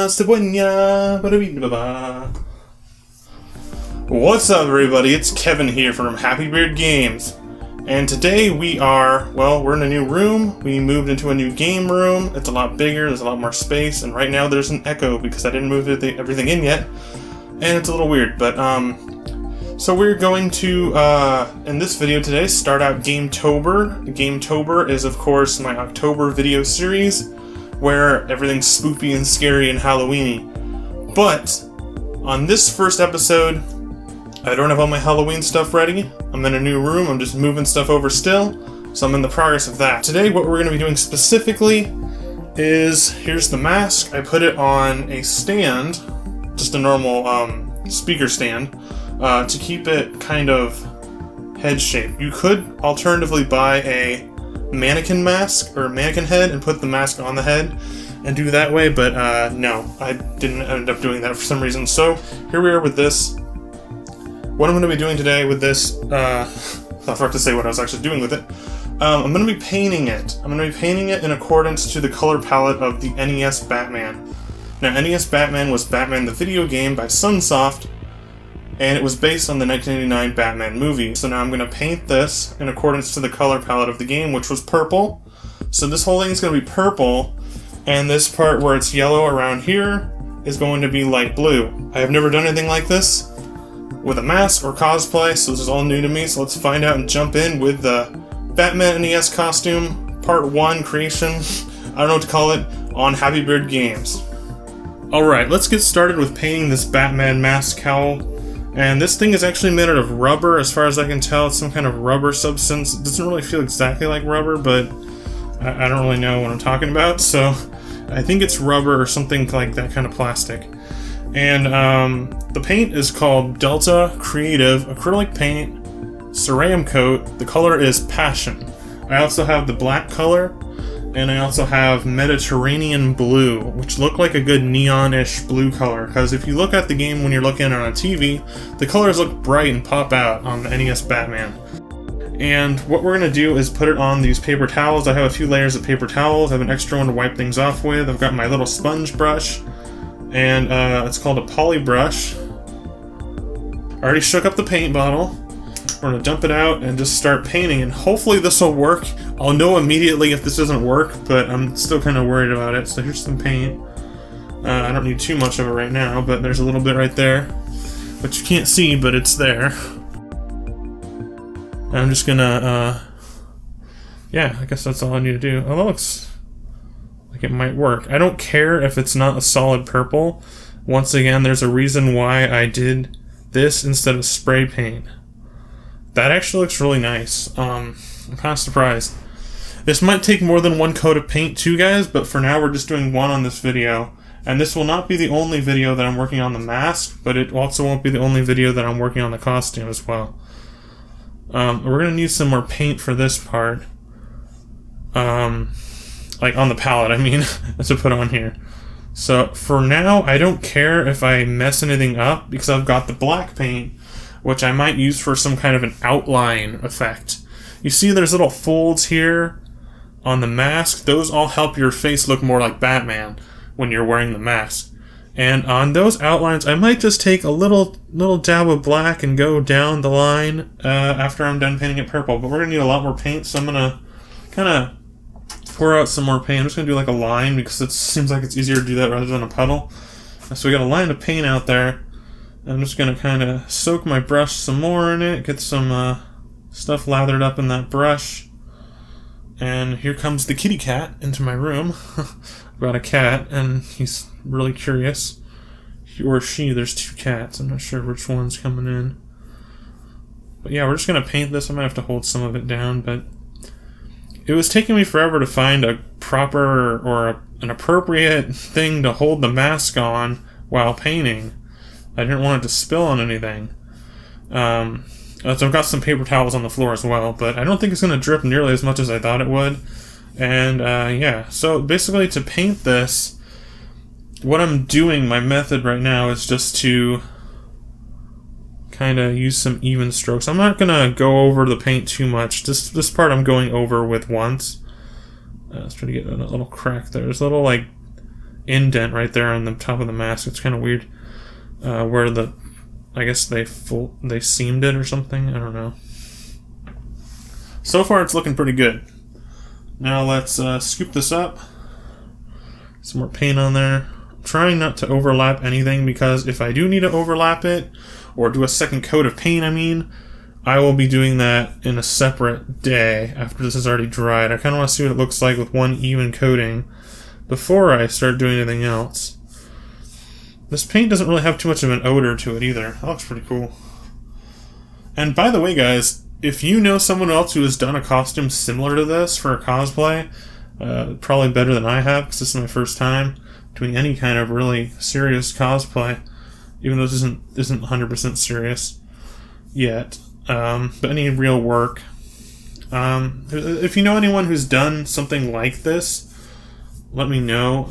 What's up, everybody? It's Kevin here from Happy Beard Games. And today we're in a new room. We moved into a new game room. It's a lot bigger, there's a lot more space, and right now there's an echo because I didn't move everything in yet. And it's a little weird, but so we're going to, in this video today, start out Gametober. Gametober is, of course, my October video series, where everything's spoopy and scary and Halloween-y. But, on this first episode, I don't have all my Halloween stuff ready. I'm in a new room, I'm just moving stuff over still, so I'm in the progress of that. Today, what we're going to be doing specifically is, here's the mask. I put it on a stand, just a normal speaker stand, to keep it kind of head-shaped. You could alternatively buy a mannequin mask or mannequin head and put the mask on the head and do that way, but no, I didn't end up doing that for some reason. So here we are with this. What I'm going to be doing today with this, I forgot to say what I was actually doing with it. I'm going to be painting it. I'm going to be painting it in accordance to the color palette of the NES Batman. Now, NES Batman was Batman the video game by Sunsoft, and it was based on the 1989 Batman movie. So now I'm going to paint this in accordance to the color palette of the game, which was purple. So this whole thing is going to be purple, and this part where it's yellow around here is going to be light blue. I have never done anything like this with a mask or cosplay, so this is all new to me. So let's find out and jump in with the Batman NES costume, part 1 creation, I don't know what to call it, on Happy Beard Games. Alright, let's get started with painting this Batman mask cowl. And this thing is actually made out of rubber, as far as I can tell. It's some kind of rubber substance. It doesn't really feel exactly like rubber, but I don't really know what I'm talking about, so I think it's rubber or something like that kind of plastic. And the paint is called Delta Creative Acrylic Paint Ceram Coat. The color is Passion. I also have the black color, and I also have Mediterranean Blue, which look like a good neon-ish blue color, because if you look at the game when you're looking on a TV, the colors look bright and pop out on the NES Batman. And what we're going to do is put it on these paper towels. I have a few layers of paper towels. I have an extra one to wipe things off with. I've got my little sponge brush, and it's called a poly brush. I already shook up the paint bottle. We're going to dump it out and just start painting, and hopefully this will work. I'll know immediately if this doesn't work, but I'm still kind of worried about it. So here's some paint. I don't need too much of it right now, but there's a little bit right there, which you can't see, but it's there. And I'm just gonna, yeah, I guess that's all I need to do. Oh, that looks like it might work. I don't care if it's not a solid purple. Once again, there's a reason why I did this instead of spray paint. That actually looks really nice. I'm kind of surprised. This might take more than one coat of paint too, guys, but for now we're just doing one on this video. And this will not be the only video that I'm working on the mask, but it also won't be the only video that I'm working on the costume as well. We're going to need some more paint for this part. Like on the palette, I mean, to put on here. So for now, I don't care if I mess anything up, because I've got the black paint, which I might use for some kind of an outline effect. You see there's little folds here on the mask. Those all help your face look more like Batman when you're wearing the mask. And on those outlines, I might just take a little dab of black and go down the line after I'm done painting it purple. But we're going to need a lot more paint, so I'm going to kind of pour out some more paint. I'm just going to do like a line, because it seems like it's easier to do that rather than a puddle. So we got a line of paint out there. I'm just going to kind of soak my brush some more in it, get some stuff lathered up in that brush. And here comes the kitty cat into my room. I've got a cat, and he's really curious. He or she, there's 2 cats. I'm not sure which one's coming in. But yeah, we're just going to paint this. I might have to hold some of it down, but it was taking me forever to find a proper or an appropriate thing to hold the mask on while painting. I didn't want it to spill on anything. So I've got some paper towels on the floor as well, but I don't think it's going to drip nearly as much as I thought it would. And yeah, so basically to paint this, what I'm doing, my method right now, is just to kind of use some even strokes. I'm not going to go over the paint too much. This part I'm going over with once. Let's try to get a little crack there. There's a little, like, indent right there on the top of the mask. It's kind of weird. Where I guess they seamed it or something. I don't know. So far, it's looking pretty good. Now let's scoop this up. Some more paint on there. I'm trying not to overlap anything, because if I do need to overlap it, or do a second coat of paint, I will be doing that in a separate day after this is already dried. I kind of want to see what it looks like with one even coating before I start doing anything else. This paint doesn't really have too much of an odor to it either. That looks pretty cool. And by the way, guys, if you know someone else who has done a costume similar to this for a cosplay, probably better than I have, because this is my first time doing any kind of really serious cosplay, even though this isn't 100% serious yet. But any real work. If you know anyone who's done something like this, let me know.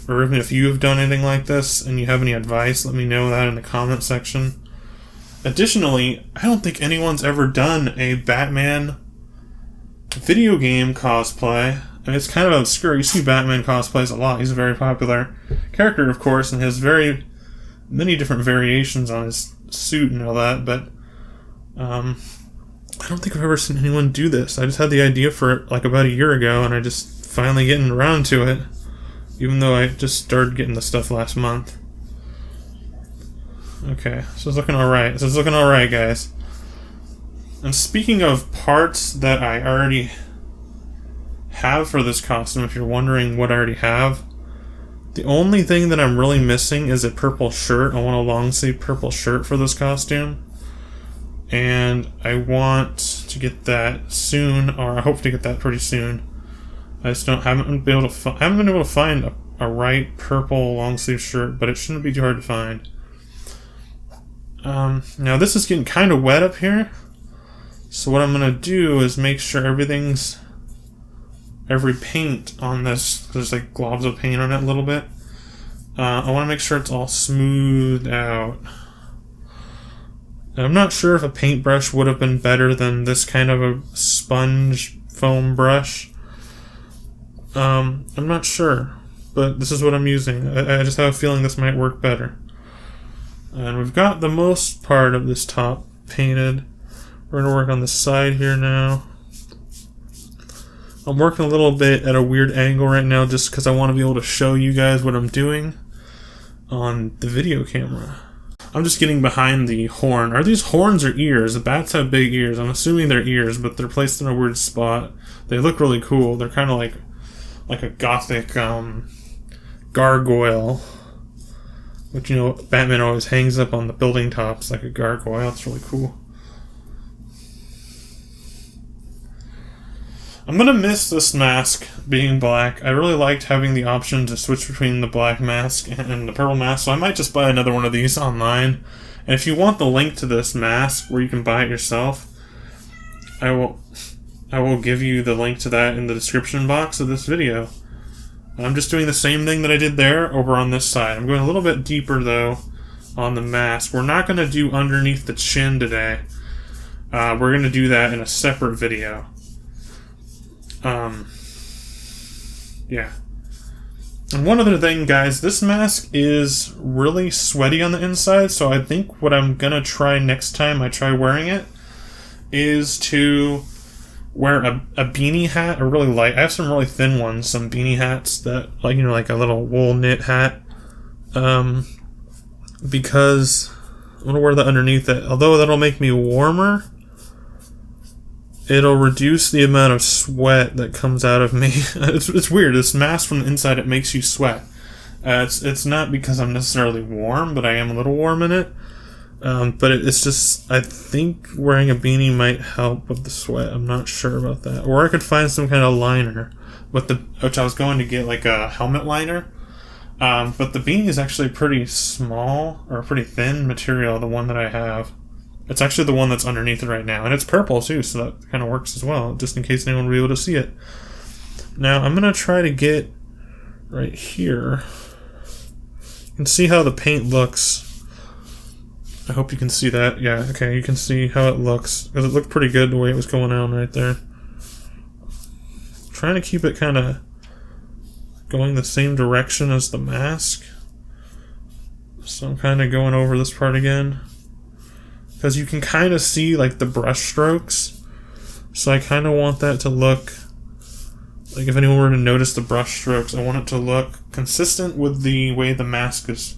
Or even if you have done anything like this and you have any advice, let me know that in the comment section. Additionally, I don't think anyone's ever done a Batman video game cosplay. I mean, it's kind of obscure. You see Batman cosplays a lot. He's a very popular character, of course, and has very many different variations on his suit and all that, but I don't think I've ever seen anyone do this. I just had the idea for it like about a year ago, and I just finally getting around to it, even though I just started getting the stuff last month. Okay, this is looking alright. This is looking alright, guys. And speaking of parts that I already have for this costume, if you're wondering what I already have, the only thing that I'm really missing is a purple shirt. I want a long sleeve purple shirt for this costume, and I want to get that soon, or I hope to get that pretty soon. I just haven't been able to find a right purple long sleeve shirt, but it shouldn't be too hard to find. Now this is getting kind of wet up here, so what I'm gonna do is make sure every paint on this, there's like globs of paint on it a little bit. I want to make sure it's all smoothed out. And I'm not sure if a paintbrush would have been better than this kind of a sponge foam brush. I'm not sure, but this is what I'm using. I just have a feeling this might work better. And we've got the most part of this top painted. We're going to work on the side here now. I'm working a little bit at a weird angle right now just because I want to be able to show you guys what I'm doing on the video camera. I'm just getting behind the horn. Are these horns or ears? The bats have big ears. I'm assuming they're ears, but they're placed in a weird spot. They look really cool. They're kind of like a gothic gargoyle, which, you know, Batman always hangs up on the building tops like a gargoyle. It's really cool. I'm gonna miss this mask being black. I really liked having the option to switch between the black mask and the purple mask, so I might just buy another one of these online. And if you want the link to this mask where you can buy it yourself, I will give you the link to that in the description box of this video. I'm just doing the same thing that I did there over on this side. I'm going a little bit deeper though on the mask. We're not going to do underneath the chin today. We're going to do that in a separate video. Yeah. And one other thing, guys, this mask is really sweaty on the inside, so I think what I'm gonna try next time I try wearing it is to wear a beanie hat, a really light. I have some really thin ones, some beanie hats that, like, you know, like a little wool knit hat, because I'm gonna wear that underneath it. Although that'll make me warmer, it'll reduce the amount of sweat that comes out of me. It's weird. This mask from the inside, it makes you sweat. It's not because I'm necessarily warm, but I am a little warm in it. But it's just, I think wearing a beanie might help with the sweat. I'm not sure about that. Or I could find some kind of liner, which I was going to get, like a helmet liner. But the beanie is actually pretty small, or pretty thin material, the one that I have. It's actually the one that's underneath it right now. And it's purple too, so that kind of works as well, just in case anyone will be able to see it. Now, I'm going to try to get right here. You can see how the paint looks. I hope you can see that. Yeah, okay, you can see how it looks. Because it looked pretty good the way it was going on right there. Trying to keep it kind of going the same direction as the mask. So I'm kind of going over this part again, because you can kind of see like the brush strokes. So I kind of want that to look like, if anyone were to notice the brush strokes, I want it to look consistent with the way the mask is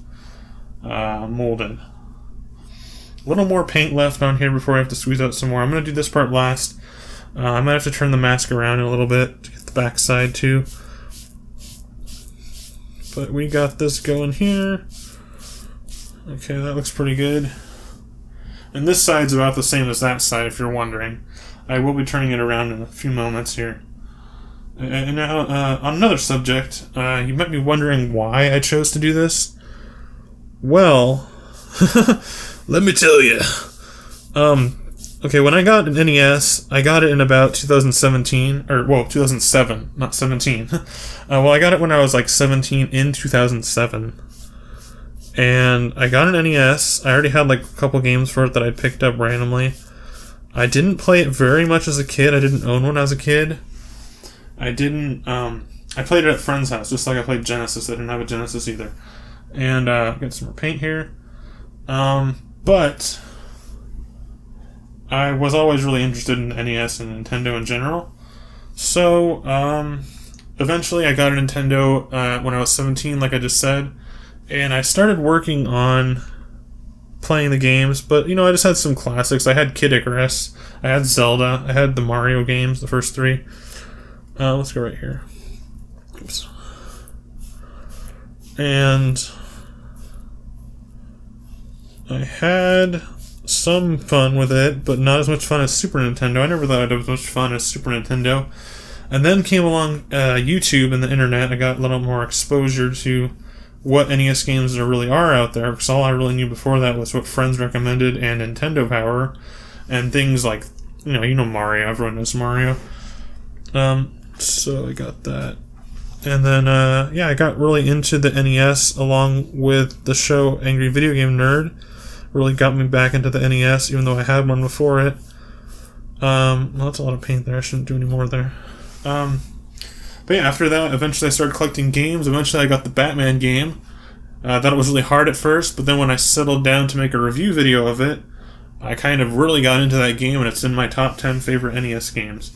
molded. A little more paint left on here before I have to squeeze out some more. I'm going to do this part last. I might have to turn the mask around a little bit to get the back side too. But we got this going here. Okay, that looks pretty good. And this side's about the same as that side, if you're wondering. I will be turning it around in a few moments here. And now, on another subject, you might be wondering why I chose to do this. Well, let me tell you. Okay, when I got an NES, I got it in about 2017, or, well, 2007, not 17. Well, I got it when I was like 17 in 2007. And I got an NES. I already had like a couple games for it that I picked up randomly. I didn't play it very much as a kid. I didn't own one as a kid. I played it at a friend's house, just like I played Genesis. I didn't have a Genesis either. And, got some more paint here. But I was always really interested in NES and Nintendo in general. So, eventually I got a Nintendo, when I was 17, like I just said. And I started working on playing the games, but, you know, I just had some classics. I had Kid Icarus, I had Zelda, I had the Mario games, the first three. Let's go right here. Oops. And I had some fun with it, but not as much fun as Super Nintendo. I never thought I'd have as much fun as Super Nintendo. And then came along YouTube and the internet. I got a little more exposure to what NES games there really are out there, because all I really knew before that was what friends recommended and Nintendo Power, and things like, you know Mario. Everyone knows Mario. So I got that. And then, yeah, I got really into the NES along with the show Angry Video Game Nerd. Really got me back into the NES, even though I had one before it. Well, that's a lot of paint there. I shouldn't do any more there. But yeah, after that, eventually I started collecting games. Eventually I got the Batman game. I thought it was really hard at first, but then when I settled down to make a review video of it, I kind of really got into that game, and it's in my top 10 favorite NES games.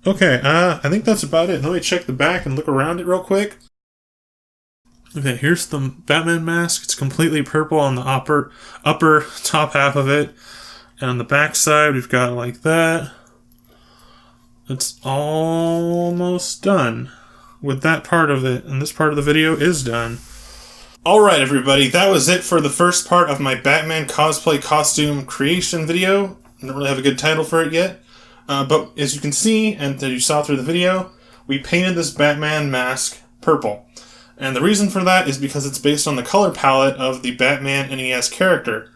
Okay, I think that's about it. Let me check the back and look around it real quick. Okay, here's the Batman mask. It's completely purple on the upper top half of it. And on the back side, we've got it like that. It's almost done with that part of it, and this part of the video is done. Alright everybody, that was it for the first part of my Batman cosplay costume creation video. I don't really have a good title for it yet. But as you can see, and that you saw through the video, we painted this Batman mask purple. And the reason for that is because it's based on the color palette of the Batman NES character.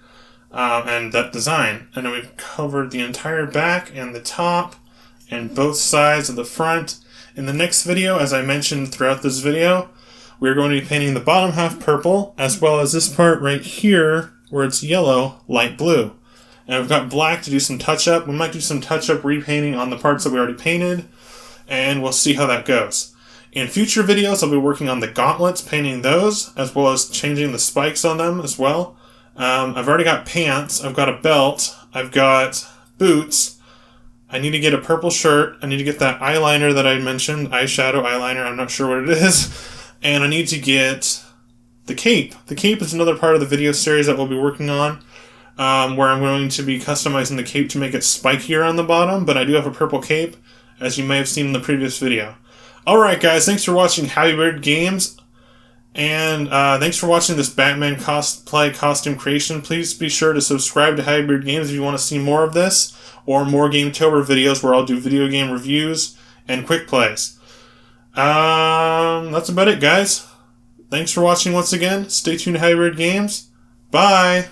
And that design. And then we've covered the entire back and the top and both sides of the front. In the next video, as I mentioned throughout this video, we're going to be painting the bottom half purple, as well as this part right here, where it's yellow, light blue. And we've got black to do some touch-up. We might do some touch-up repainting on the parts that we already painted, and we'll see how that goes. In future videos, I'll be working on the gauntlets, painting those, as well as changing the spikes on them as well. I've already got pants, I've got a belt, I've got boots. I need to get a purple shirt, I need to get that eyeliner that I mentioned, eyeshadow eyeliner, I'm not sure what it is. And I need to get the cape. The cape is another part of the video series that we'll be working on, where I'm going to be customizing the cape to make it spikier on the bottom, but I do have a purple cape, as you may have seen in the previous video. Alright guys, thanks for watching Happy Bird Games. And thanks for watching this Batman cosplay costume creation. Please be sure to subscribe to Happy Bird Games if you want to see more of this, or more Gametober videos where I'll do video game reviews and quick plays. That's about it, guys. Thanks for watching once again. Stay tuned to Happy Bird Games. Bye!